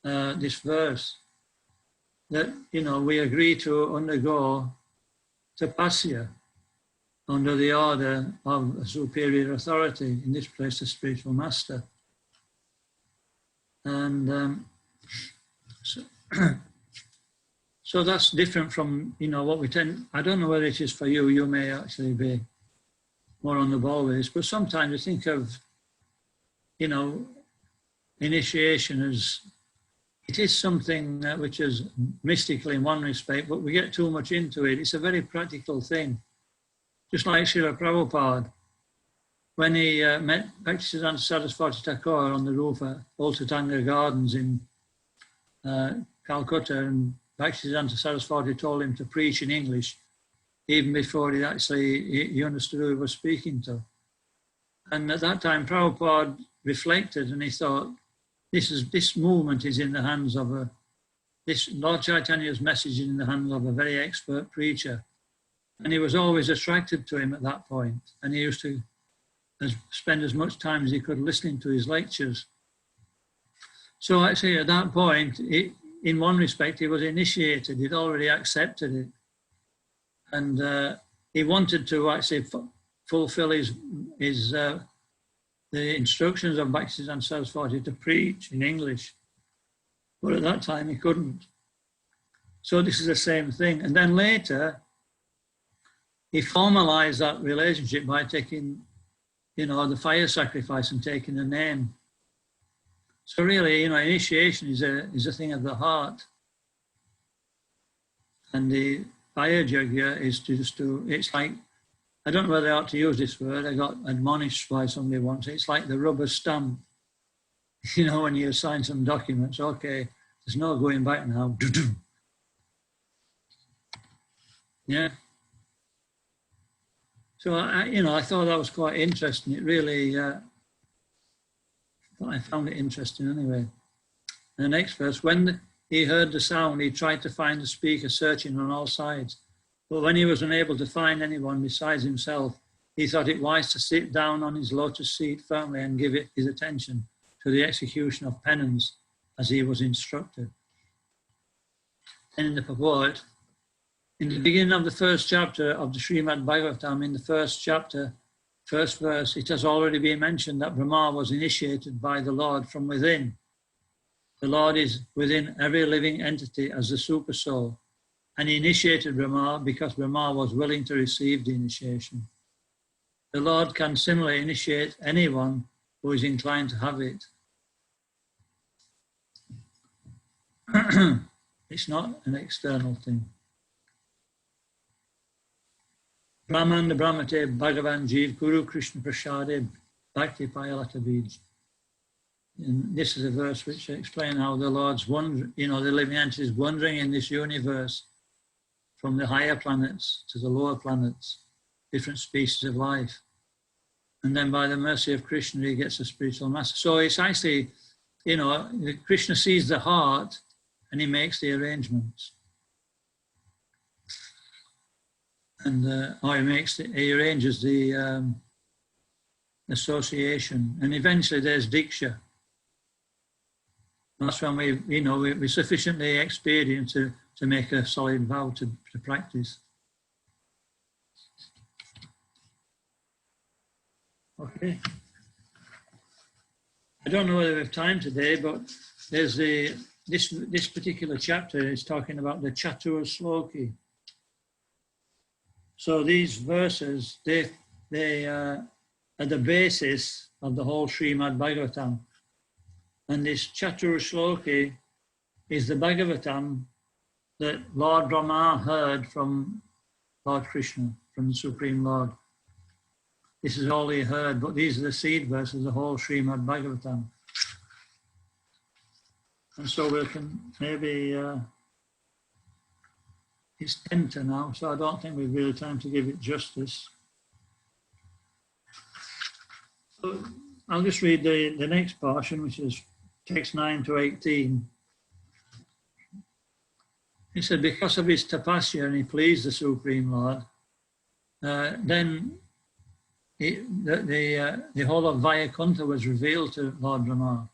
this verse, that, we agree to undergo tapasya under the order of a superior authority, in this place the spiritual master. And so that's different from, what we tend, I don't know whether it is for you, you may actually be more on the ball with this, but sometimes you think of, initiation as, it is something which is mystical in one respect, but we get too much into it. It's a very practical thing. Just like Srila Prabhupada, when he met Bhaktisiddhanta Saraswati Thakur on the roof at Ultatanga Gardens in Calcutta, and Bhaktisiddhanta Saraswati told him to preach in English, even before he understood who he was speaking to. And at that time, Prabhupada reflected and he thought, this movement is in the hands of this Lord Chaitanya's message is in the hands of a very expert preacher. And he was always attracted to him at that point. And he used to spend as much time as he could listening to his lectures. So actually at that point, in one respect, he was initiated, he'd already accepted it. And he wanted to actually fulfill the instructions of Bhaktisiddhanta Saraswati to preach in English. But at that time he couldn't. So this is the same thing. And then later, he formalized that relationship by taking, the fire sacrifice and taking a name. So really, initiation is a thing of the heart. And the fire yajna is it's like, I don't know whether I ought to use this word, I got admonished by somebody once, it's like the rubber stamp. When you sign some documents, okay, there's no going back now. Yeah. So I thought that was quite interesting. It really, I found it interesting anyway. And the next verse, when he heard the sound, he tried to find the speaker, searching on all sides. But when he was unable to find anyone besides himself, he thought it wise to sit down on his lotus seat firmly and give it his attention to the execution of penance as he was instructed. And in the purport, in the beginning of the first chapter of the Srimad Bhagavatam, in the first chapter, first verse, it has already been mentioned that Brahma was initiated by the Lord from within. The Lord is within every living entity as the super soul, and he initiated Brahma because Brahma was willing to receive the initiation. The Lord can similarly initiate anyone who is inclined to have it. It's not an external thing. Brahmanda Brahmate Bhagavan Jeev Guru Krishna Prasade Bhakti Payalata Bij. And this is a verse which explains how the Lord's wandering, the living entities wandering in this universe from the higher planets to the lower planets, different species of life. And then by the mercy of Krishna, he gets a spiritual master. So it's actually, Krishna sees the heart and he makes the arrangements. And he arranges the association. And eventually there's Diksha. That's when we're sufficiently experienced to make a solid vow to practice. Okay. I don't know whether we have time today, but there's this particular chapter is talking about the Chatur Sloki. So these verses, they are the basis of the whole Srimad Bhagavatam. And this Chatur Sloki is the Bhagavatam that Lord Brahma heard from Lord Krishna, from the Supreme Lord. This is all he heard, but these are the seed verses of the whole Srimad Bhagavatam. And so we can maybe, it's 10 to now, so I don't think we've really time to give it justice. So I'll just read the next portion, which is text 9 to 18. He said, because of his tapasya and he pleased the Supreme Lord, then the whole of Vaikuntha was revealed to Lord Brahma.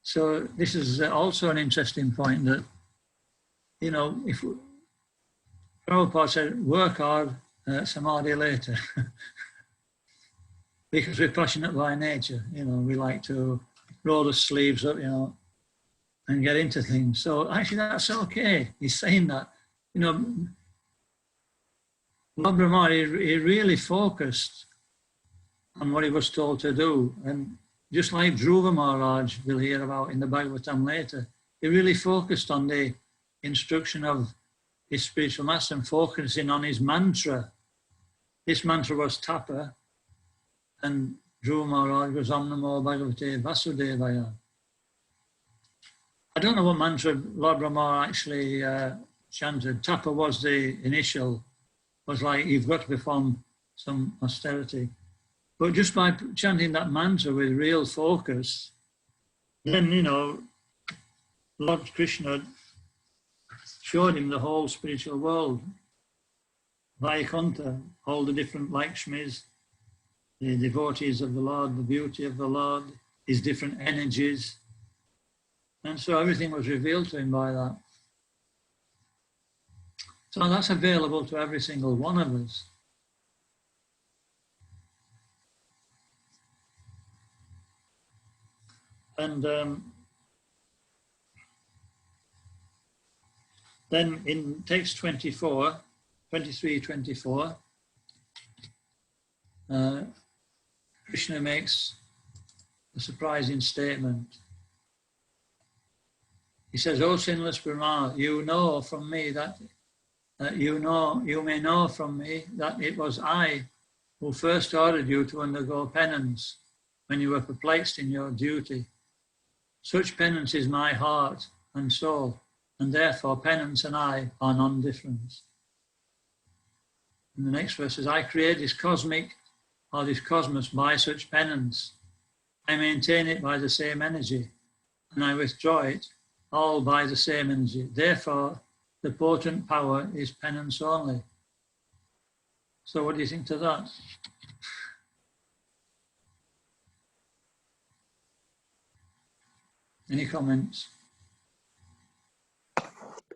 So this is also an interesting point that, if Prabhupada said, work hard, samadhi later. Because we're passionate by nature, we like to roll the sleeves up, and get into things. So actually that's okay. He's saying that, Lord Brahma, he really focused on what he was told to do. And just like Dhruva Maharaj, we'll hear about in the Bhagavatam later, he really focused on the instruction of his spiritual master and focusing on his mantra. This mantra was Tapa, and Dhruva Maharaj was Om Namo Bhagavate Vasudevaya. I don't know what mantra Lord Brahma actually chanted. Tapa was the initial, was like you've got to perform some austerity. But just by chanting that mantra with real focus, then, Lord Krishna showed him the whole spiritual world. Vaikuntha, all the different Lakshmis, the devotees of the Lord, the beauty of the Lord, his different energies. And so everything was revealed to him by that. So that's available to every single one of us. And then in text 24, 23, 24, Krishna makes a surprising statement. He says, "O sinless Brahma, you know from me that you may know from me that it was I who first ordered you to undergo penance when you were perplexed in your duty. Such penance is my heart and soul, and therefore penance and I are non-different." And the next verse says, "I create this cosmic or this cosmos by such penance. I maintain it by the same energy, and I withdraw it all by the same energy. Therefore, the potent power is penance only." So what do you think to that? Any comments?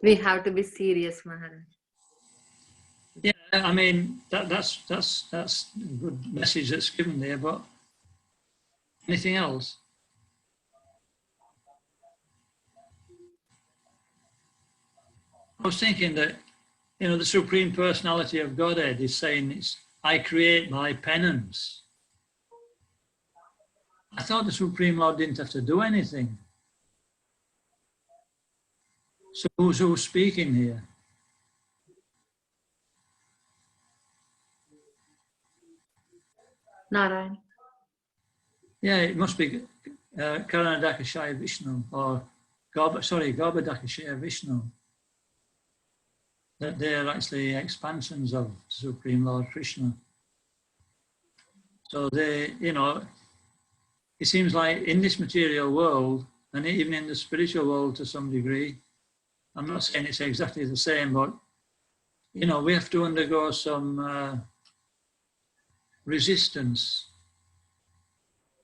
We have to be serious, Maharaj. Yeah, I mean, that's a good message that's given there, but anything else? I was thinking that, you know, the Supreme Personality of Godhead is saying it's, I create my penance. I thought the Supreme Lord didn't have to do anything. So who's speaking here? Narayan. Yeah, it must be Karanadakashaya Vishnu or Garbhadakashaya Vishnu. That they're actually expansions of Supreme Lord Krishna. So they, you know, it seems like in this material world, and even in the spiritual world to some degree, I'm not saying it's exactly the same, but, you know, we have to undergo some resistance.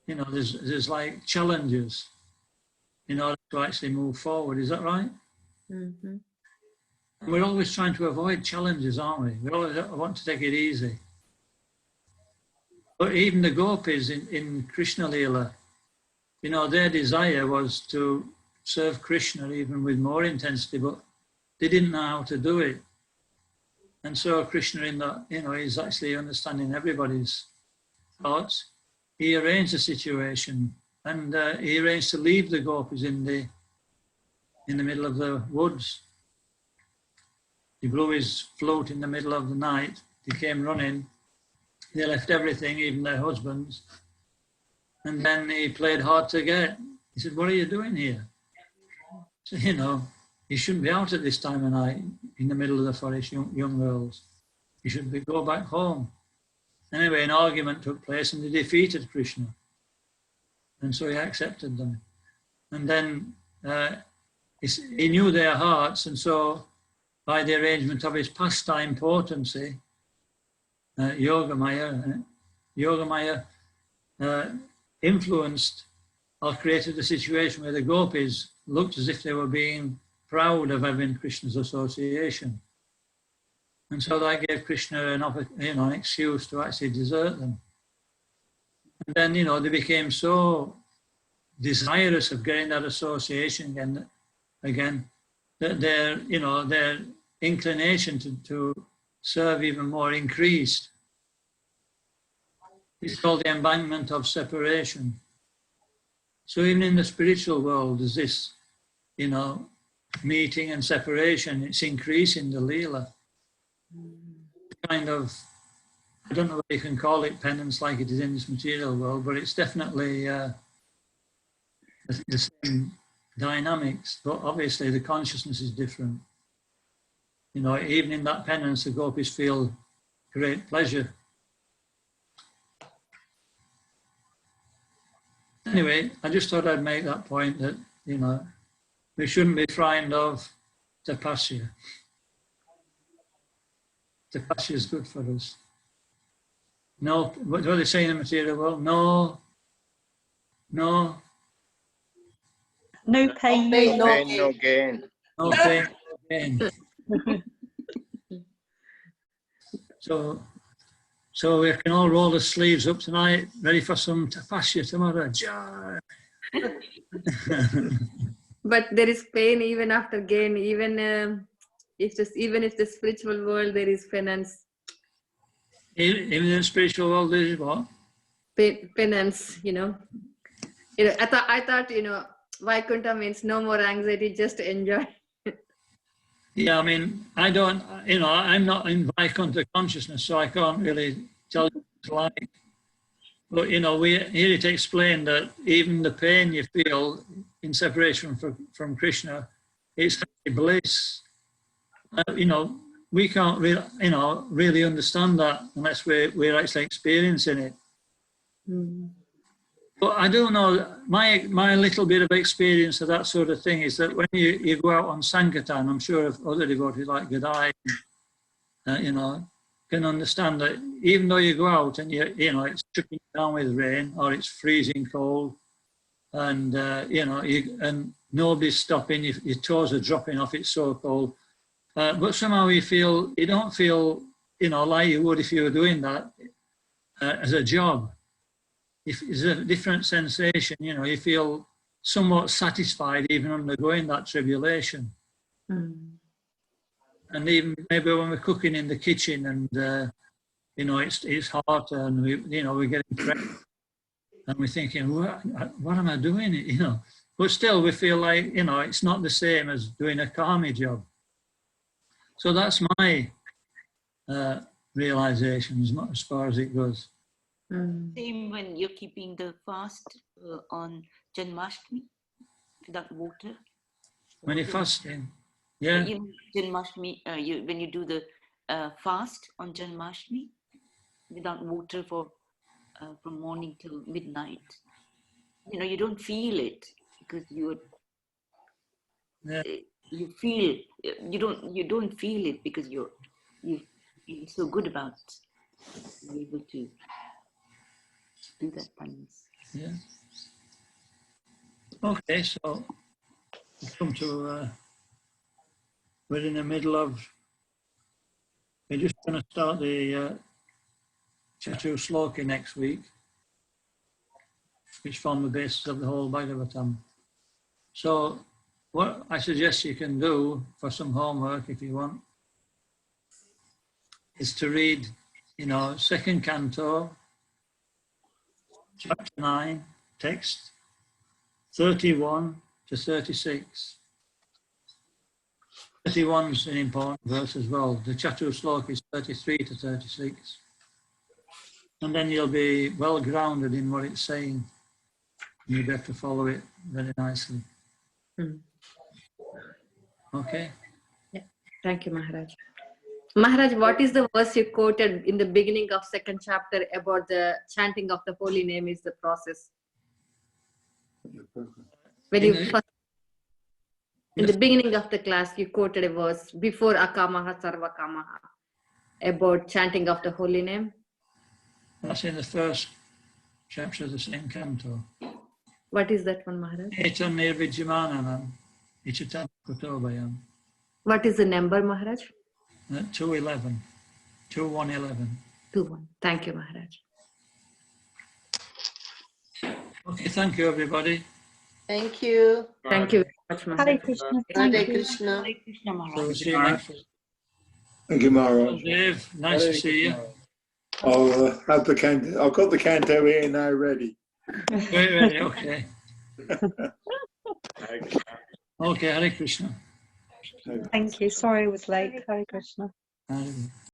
You know, there's like challenges in order to actually move forward. Is that right? Mm-hmm. And we're always trying to avoid challenges, aren't we? We always want to take it easy. But even the gopis in Krishna Lila, you know, their desire was to serve Krishna even with more intensity, but they didn't know how to do it. And so Krishna, in that, you know, he's actually understanding everybody's thoughts. He arranged a situation, and he arranged to leave the gopis in the middle of the woods. He blew his flute in the middle of the night. They came running. They left everything, even their husbands. And then he played hard to get. He said, "What are you doing here?" So, you know, you shouldn't be out at this time of night in the middle of the forest, young girls. You should go back home. Anyway, an argument took place and they defeated Krishna. And so he accepted them. And then he knew their hearts, and so by the arrangement of his pastime potency, Yogamaya influenced or created a situation where the gopis looked as if they were being proud of having Krishna's association. And so that gave Krishna an excuse to actually desert them. And then, you know, they became so desirous of getting that association again that their inclination to serve even more increased. It's called the embankment of separation. So even in the spiritual world, there's this, you know, meeting and separation. It's increasing the Leela. Kind of, I don't know whether you can call it penance like it is in this material world, but it's definitely the same dynamics. But obviously the consciousness is different. You know, even in that penance, the gopis feel great pleasure. Anyway, I just thought I'd make that point that, you know, we shouldn't be frightened of tapasya. Tapasya is good for us. No, what do they say in the material world? No No, No pain, no pain, gain. no Pain, gain. no gain. no pain, no gain. So we can all roll the sleeves up tonight, ready for some tapasya tomorrow. Joy. But there is pain even after gain, even if the spiritual world there is penance. Even in the spiritual world, there is what? Penance, I thought, Vaikuntha means no more anxiety, just enjoy. Yeah, I mean, I don't, I'm not in Vaikuntha consciousness, so I can't really tell you what it's like. But, we hear it explained that even the pain you feel in separation from Krishna, it's happy bliss. We can't really, really understand that unless we're actually experiencing it. Mm. But I don't know, my little bit of experience of that sort of thing is that when you go out on Sankirtan, I'm sure if other devotees like Gadai, can understand that even though you go out and it's trickling down with rain or it's freezing cold and, and nobody's stopping, your toes are dropping off, it's so cold. But somehow you don't feel, like you would if you were doing that as a job. It's a different sensation, you feel somewhat satisfied even undergoing that tribulation. Mm. And even maybe when we're cooking in the kitchen and, it's hot and we're getting pregnant and we're thinking, what am I doing? But still we feel like, it's not the same as doing a karmi job. So that's my realization as far as it goes. Mm. Same when you're keeping the fast on Janmashtami without water. When you're fasting, yeah. Janmashtami, when you do the fast on Janmashtami without water from morning till midnight, you don't feel it because you feel you don't feel it because you feel so good about being able to do that penance. Yeah. Okay, so we've come to, we're in the middle of, we're just going to start the Chatu Sloki next week, which form the basis of the whole Bhagavatam. So what I suggest you can do for some homework, if you want, is to read, second canto, chapter 9, text 31 to 36. 31 is an important verse as well. The Chatu Sloka is 33 to 36. And then you'll be well grounded in what it's saying. You'll be able to follow it very nicely. Mm. Okay? Yeah. Thank you, Maharaj. Maharaj, what is the verse you quoted in the beginning of second chapter about the chanting of the holy name is the process? When you first, in the beginning of the class, you quoted a verse before Akamaha Sarvakamaha about chanting of the holy name. That's in the first chapter of the same canto. What is that one, Maharaj? Etan nirvijamananam, ichitam kutobayam. What is the number, Maharaj? 211. 2111. 21. Thank you, Maharaj. Okay, thank you, everybody. Thank you. Thank you very much, Maharaj. Hare Krishna. Thank Hare you. Krishna. Hare Krishna, Maharaj. So we'll see you next week. Thank you, Maharaj. Dave, nice to see you. I'll have the canto. I've got the canto here now ready. Ready, okay. Okay, Hare Krishna. Thank you. Sorry I was late. Hare Krishna. Hare